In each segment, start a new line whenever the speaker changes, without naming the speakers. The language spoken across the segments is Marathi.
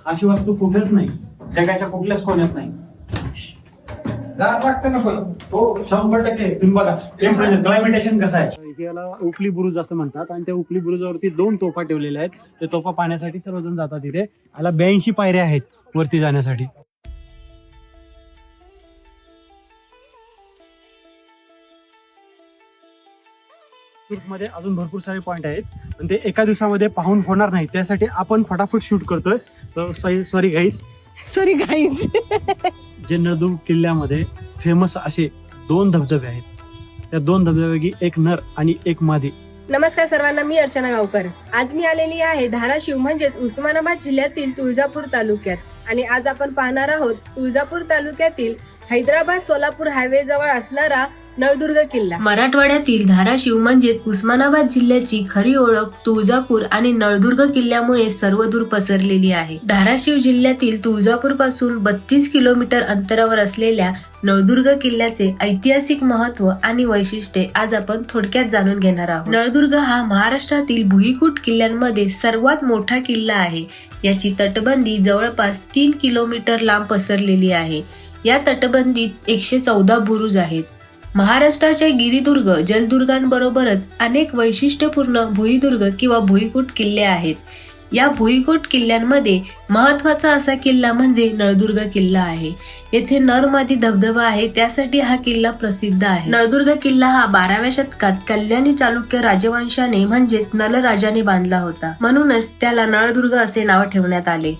अशी वस्तू कुठेच नाही, जगाच्या कुठल्याच कोण्यात नाही.
गार लागतं ना पण.
हो 100%. तुम्ही बघा टेम्परेचर क्लायमेटेशन कसं आहे. याला उपली बुरुज असं म्हणतात आणि त्या उपली बुरुजावरती 2 तोफा ठेवलेल्या आहेत. ते तोफा पाहण्यासाठी सर्वजण जातात तिथे. याला 82 पायऱ्या आहेत वरती जाण्यासाठी. मध्ये अजून भरपूर सारे पॉइंट आहेत पण ते एका दिवसामध्ये पाहून होणार नाही, त्यासाठी आपण फटाफट शूट करतोय. Sorry guys. जे नळदुर्ग किल्ल्यामध्ये फेमस असे 2 धबधबे आहेत. त्या 2 धबधब्यापैकी एक नर आणि एक मादी.
नमस्कार सर्वांना, मी अर्चना गावकर. आज मी आलेली आहे धाराशिव म्हणजेच उस्मानाबाद जिल्ह्यातील तुळजापूर तालुक्यात. आणि आज आपण पाहणार आहोत तुळजापूर तालुक्यातील हैदराबाद सोलापूर हायवे जवळ असणारा नळदुर्ग किल्ला. मराठवाड्यातील धाराशिव म्हणजेच उस्मानाबाद जिल्ह्याची खरी ओळख तुळजापूर आणि नळदुर्ग किल्ल्यामुळे सर्वदूर पसरलेली आहे. धाराशिव जिल्ह्यातील तुळजापूर पासून 32 किलोमीटर अंतरावर असलेल्या नळदुर्ग किल्ल्याचे ऐतिहासिक महत्व आणि वैशिष्ट्ये आज आपण थोडक्यात जाणून घेणार आहोत. नळदुर्ग हा महाराष्ट्रातील भुईकोट किल्ल्यांमध्ये सर्वात मोठा किल्ला आहे. याची तटबंदी जवळपास 3 किलोमीटर लांब पसरलेली आहे. या तटबंदीत 114 बुरुज आहेत. महाराष्ट्राच्या गिरिदुर्ग, जलदुर्गांबरोबरच अनेक वैशिष्ट्यपूर्ण भुईदुर्ग किंवा भुईकोट किल्ले आहेत. या भुईकोट किल्ल्यांमध्ये महत्वाचा असा किल्ला म्हणजे नळदुर्ग किल्ला आहे. येथे नरमादी धबधबा आहे, त्यासाठी हा किल्ला प्रसिद्ध आहे. नळदुर्ग किल्ला हा 12व्या शतकात कल्याणी चालुक्य राजवंशाने म्हणजेच नलराजाने बांधला होता, म्हणूनच त्याला नळदुर्ग असे नाव ठेवण्यात आले.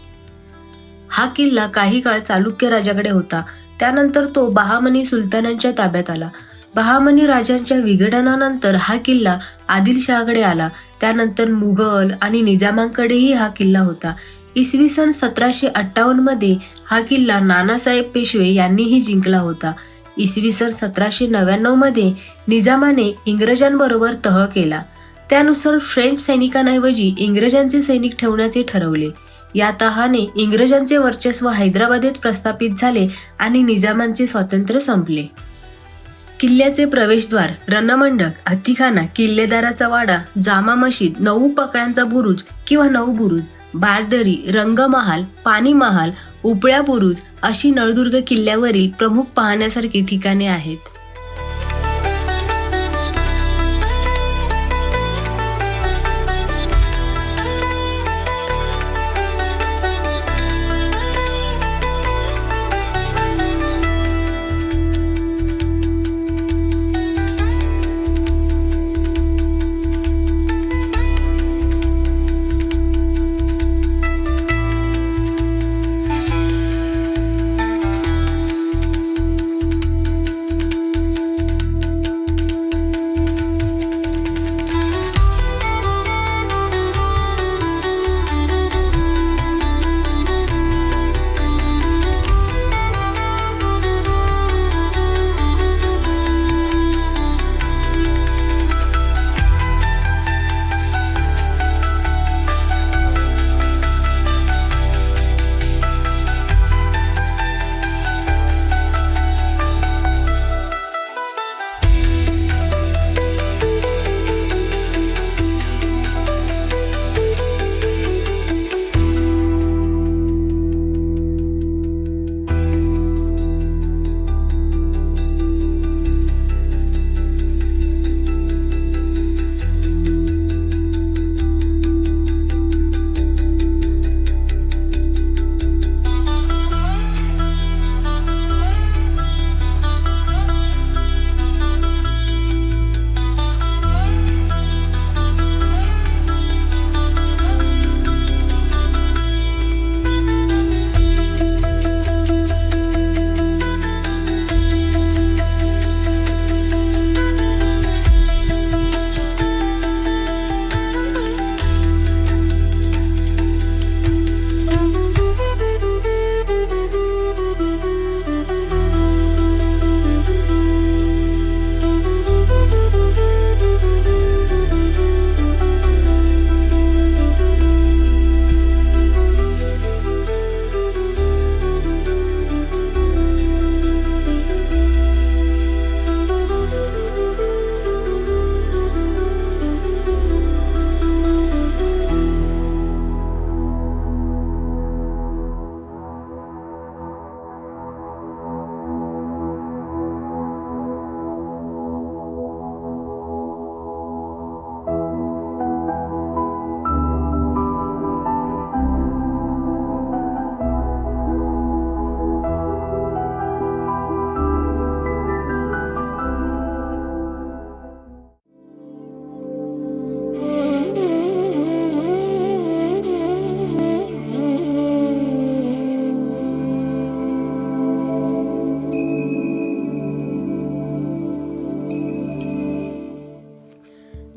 हा किल्ला काही काळ चालुक्य राजाकडे होता. त्यानंतर तो बहामनी सुलतानांच्या ताब्यात आला. बहामनी राजांच्या विघटनानंतर हा किल्ला आदिलशहाकडे आला. त्यानंतर मुघल आणि निजामांकडेही हा किल्ला होता. इसवी सन 1758 मध्ये हा किल्ला नानासाहेब पेशवे यांनीही जिंकला होता. इसवी सन 1799 मध्ये निजामाने इंग्रजांबरोबर तह केला. त्यानुसार फ्रेंच सैनिकांऐवजी इंग्रजांचे सैनिक ठेवण्याचे ठरवले. या तहाने इंग्रजांचे वर्चस्व हैदराबादेत प्रस्थापित झाले आणि निजामांचे स्वातंत्र्य संपले. किल्ल्याचे प्रवेशद्वार, रणमंडप, हत्तीखाना, किल्लेदाराचा वाडा, जामा मशीद, 9 पकड्यांचा बुरुज किंवा 9 बुरुज, बारदरी, रंगमहाल, पाणी महाल, उपळ्या बुरुज अशी नळदुर्ग किल्ल्यावरील प्रमुख पाहण्यासारखी ठिकाणे आहेत.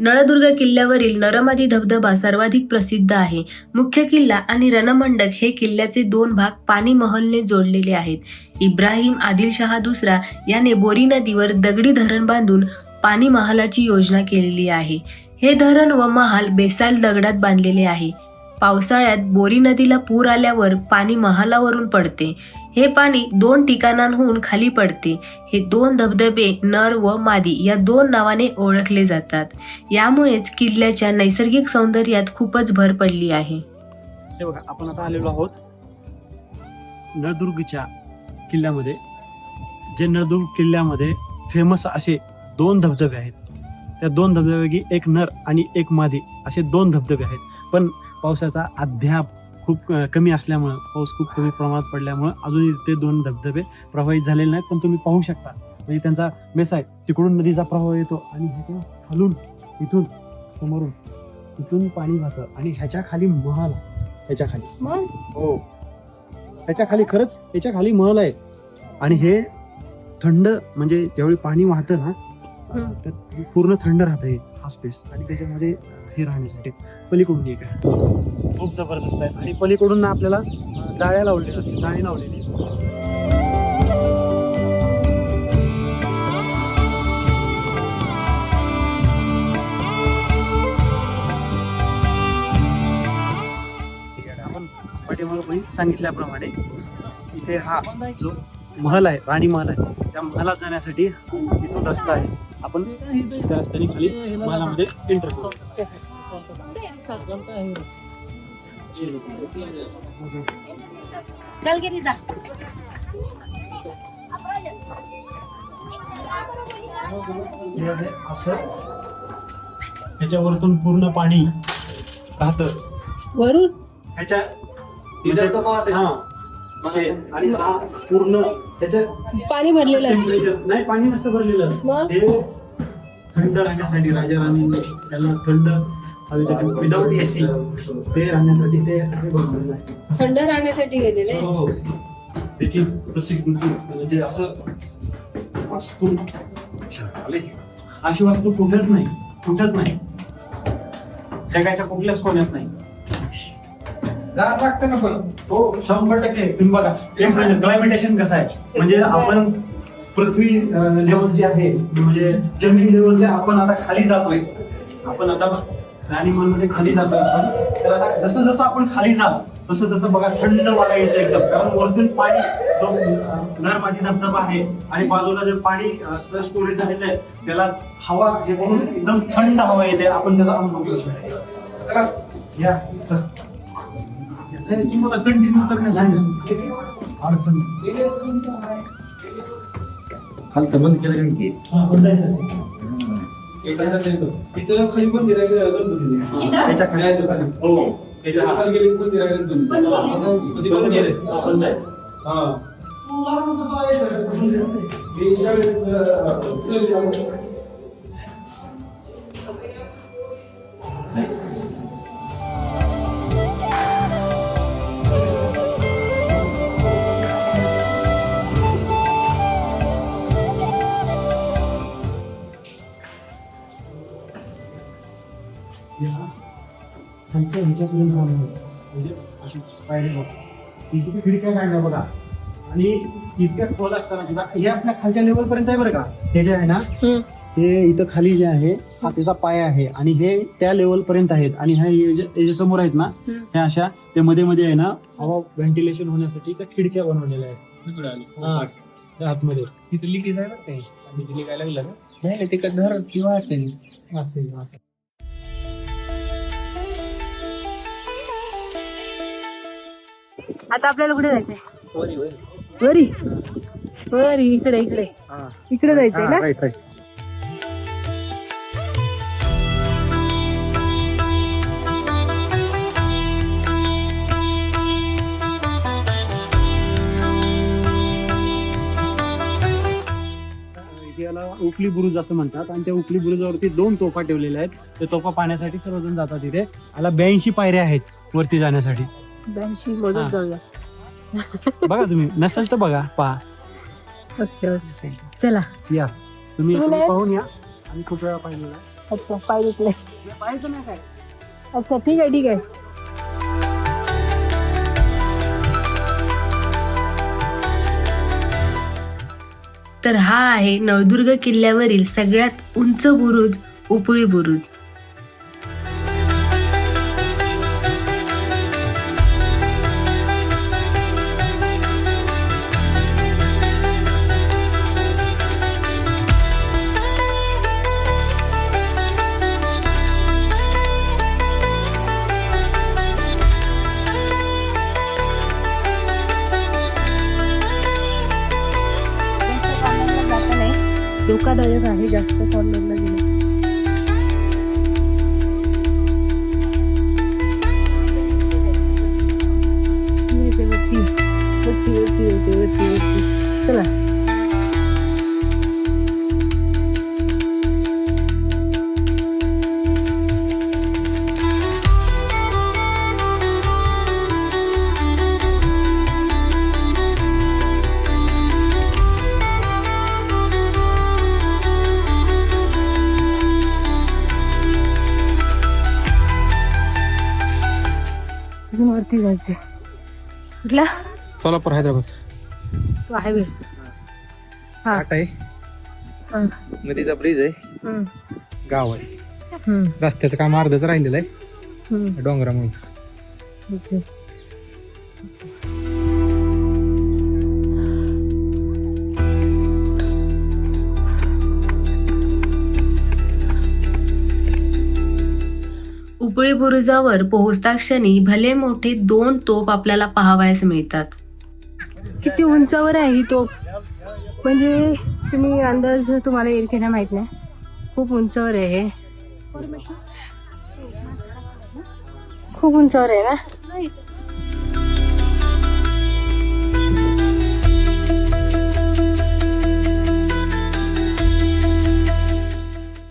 नळदुर्ग किल्ल्यावरील नरमादी धबधबा सर्वाधिक प्रसिद्ध आहे. मुख्य किल्ला आणि रणमंडक हे किल्ल्याचे दोन भाग पाणी महलने जोडलेले आहेत. इब्राहिम आदिलशहा दुसरा याने बोरी नदीवर दगडी धरण बांधून पाणी महालाची योजना केलेली आहे. हे धरण व महाल बेसाल्ट दगडात बांधलेले आहे. पावसाळ्यात बोरी नदीला पूर आल्यावर पाणी महालावरून पडते. हे पाणी 2 ठिकाणांहून खाली पडते. हे 2 धबधबे नर व मादी या 2 नावाने ओळखले जातात. यामुळेच किल्ल्याच्या नैसर्गिक सौंदर्यात खूपच भर पडली आहे.
हे बघा, आपण आता आलेलो आहोत नळदुर्गच्या किल्ल्यामध्ये. जे नळदुर्ग किल्ल्यामध्ये फेमस असे 2 धबधबे आहेत. त्या 2 धबधब्यापैकी एक नर आणि एक मादी असे 2 धबधबे आहेत. पण पावसाचा अद्याप खूप कमी असल्यामुळं, पाऊस खूप कमी प्रमाणात पडल्यामुळं अजूनही ते 2 धबधबे प्रवाहित झालेले नाहीत. पण तुम्ही पाहू शकता, म्हणजे त्यांचा मेस आहे, तिकडून नदीचा प्रवाह येतो आणि ह्यातून खालून इथून समोरून इथून पाणी जातं आणि ह्याच्या खाली महल आहे. ह्याच्या खाली हो, ह्याच्या खाली खरंच ह्याच्या खाली महल आहे. आणि हे थंड, म्हणजे ज्यावेळी पाणी वाहतं ना तर पूर्ण थंड राहतं हे हा स्पेस. आणि त्याच्यामध्ये हे राहण्यासाठी पलीकडून एक आहे, खूप जबरदस्त आहे. आणि पलीकडून ना आपल्याला जाळ्या लावलेल्या असते, जाळी लावलेली आहे. आपण पाठीमागे सांगितल्याप्रमाणे इथे हा जो महल आहे, राणी महल आहे, त्या महलात जाण्यासाठी इथून रस्ता आहे. आपण त्या रस्त्याने खाली महलामध्ये एंटर करू.
चल गेली जा.
असं ह्याच्यावरतून पूर्ण पाणी राहतं
वरून
ह्याच्या आणि हा पूर्ण त्याच्या
पाणी भरलेलं असतं.
नाही, पाणी नसतं भरलेलं.
मग?
हे थंड राहण्यासाठी राजा राणींनी त्याला थंड हवेसाठी विदाऊट एसी ते राहण्यासाठी ते बनवलेलं आहे.
थंड राहण्यासाठी गेलेले.
हो, त्याची प्रतिकृती म्हणजे असं वास्तू अशी वास्तू कुठेच नाही, जगाच्या कुठल्याच कोण्यात नाही.
गार लागतं ना पण.
हो, 100%. तुम्ही बघा टेम्परेचर, क्लायमेटेशन कसं आहे, म्हणजे आपण पृथ्वी लेवल जे आहे, म्हणजे जमीन लेवलचे आपण आता खाली जातोय. आपण आता राणी महलमध्ये खाली जातोय आपण. तर आता जसं जसं आपण खाली जाल तसं तसं बघा थंड वारा येतं एकदम. कारण वरतून पाणी जो नरमादी धबधबा आहे आणि बाजूला जे पाणी स्टोरेज झालेलं आहे त्याला हवा हे करून एकदम थंड हवा येते. आपण त्याचा अनुभव घेऊ शकतो. चला या सर, तुम्हाला कंटिन्यू करण्यासाठी अडचण
खालचं बंद केलं काय की
इथं खाली पण दिरायला गणपती
त्याच्या खाली हो, त्याच्या
खाली गेले पण दिरायला गणपती पण गेले
बंद आहे.
हा
ह्याच्यापर्यंत म्हणजे अशी पायरी होती. तिथे खिडक्या काढल्या बघा. आणि इतक्या खोल असताना सुद्धा हे आपल्या खालच्या लेवल पर्यंत आहे बरं का. हे जे आहे ना, हे इथं खाली जे आहे हा त्याचा पाया आहे आणि हे त्या लेवल पर्यंत आहेत. आणि हे जे समोर आहेत ना, ह्या अशा ते मध्ये मध्ये आहे ना हवा व्हेंटिलेशन होण्यासाठी त्या खिडक्या बनवलेल्या आहेत. त्या आतमध्ये
तिथे लिकेज आहे बरं ते लिकायला लागलं ना. नाही तिकडे धर किंवा असेल.
आता आपल्याला कुठे जायचंय? वरी वरी इकडे इकडे जायचंय ना.
Right right. याला उपली बुरुज असं म्हणतात. आणि त्या उपली बुरुजावरती 2 तोफा ठेवलेल्या आहेत. ते तोफा पाहण्यासाठी सर्वजण जातात तिथे. याला 82 पायऱ्या आहेत वरती जाण्यासाठी.
82 मोजत जाऊया.
बघा, तुम्ही नसेल तर बघा, पहा.
ओके चला
या तुम्ही
तुम्ही नाही?
पाहून या. आम्ही खूप वेळा पाहिलेला आहे.
अच्छा पाय दुखले.
पाहायचं नाही काय.
अच्छा ठीक आहे ठीक आहे. तर हा आहे नळदुर्ग किल्ल्यावरील सगळ्यात उंच बुरुज उपळी बुरुज. धोकादायक आहे जास्त कॉर्नरला गेलं. चला वरती जायचंय. कुठला
सोलापूर हैदराबाद
तो हायवे. हा
आठ आहे.
हा.
नदीचा ब्रिज आहे.
हम्म.
गाव आहे.
हम्म.
रस्त्याचं काम अर्धच राहिलेलं आहे
हम्म.
डोंगरामुळे.
ओके. उपळी बुरुजावर पोहोचता क्षणी भले मोठे 2 तोफ आपल्याला पाहावयास मिळतात. किती उंचावर आहे ही तोफ, म्हणजे तुम्ही अंदाज तुम्हाला येईल की नाही माहित नाही. खूप उंचावर आहे हे. खूप उंचावर आहे ना.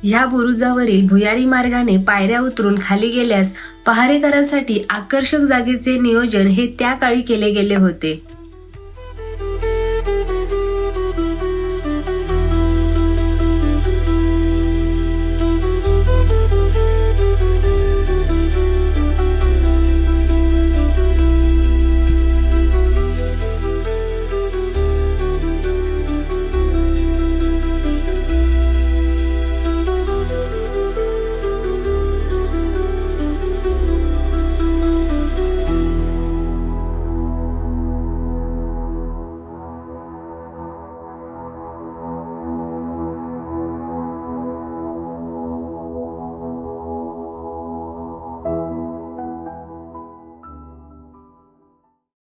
ह्या बुरुजावरील भुयारी मार्गाने पायऱ्या उतरून खाली गेल्यास पहारेकरांसाठी आकर्षक जागेचे नियोजन हे त्या काळी केले गेले होते.